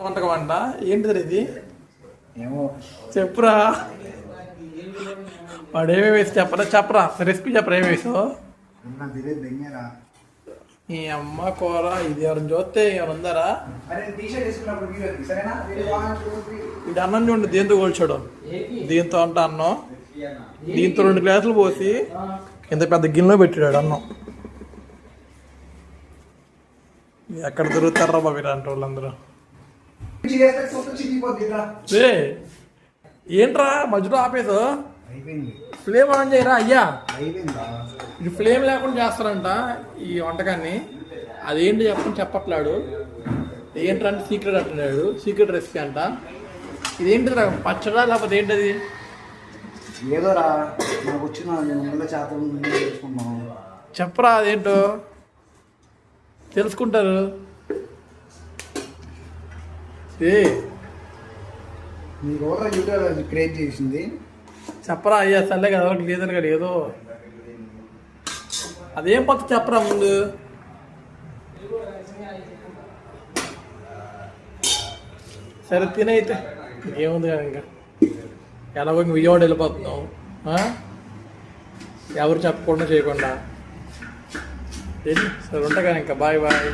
వంటకం అంట. ఏంటిది ఇది? ఏమో చెప్పురా. వాడు ఏమేమి వేసి చెప్పరా రెసిపీ చెప్పరా ఏమి వేసావు? ఈ అమ్మ కూర ఇది ఎవరిని చూస్తే ఎవరు ఉందారా? ఇది అన్నం చూడండి దేంతో కోల్చాడు. దీంతో అంట అన్నం, దీంతో 2 గ్లాసులు పోసి ఇంత పెద్ద గిన్నెలో పెట్టాడు అన్నం. ఎక్కడ దొరుకుతారా బాబు ఇలాంటి వాళ్ళందరూ? ఏంట్రా మధ్యలో ఆపేసు? ఫ్లేమ్ ఆన్ చేయరా అయ్యా. ఇది ఫ్లేమ్ లేకుండా చేస్తారంట ఈ వంటకాన్ని. అదేంటి చెప్పట్లేడు. ఏంటంటే సీక్రెట్ అంటున్నాడు, సీక్రెట్ రెసిపీ అంట. ఇదేంటిది రా, పచ్చడా లేకపోతే ఏంటది? ఏదోరా నాకు వచ్చిన చెప్పరా అదేంటో తెలుసుకుంటారు. మీకు యూట్యూబ్ క్రియేట్ చేసింది చెప్పరా అయ్యా. సర్లే కదా లేదని కదా ఏదో అదేం పక్క చెప్పరా ముందు. సరే తినైతే ఏముంది కదా ఇంకా ఎలాగో ఇంక విజయవాడ వెళ్ళిపోతున్నాం. ఎవరు చెప్పకుండా చేయకుండా. సరే ఉంటా కానీ ఇంకా బాయ్ బాయ్.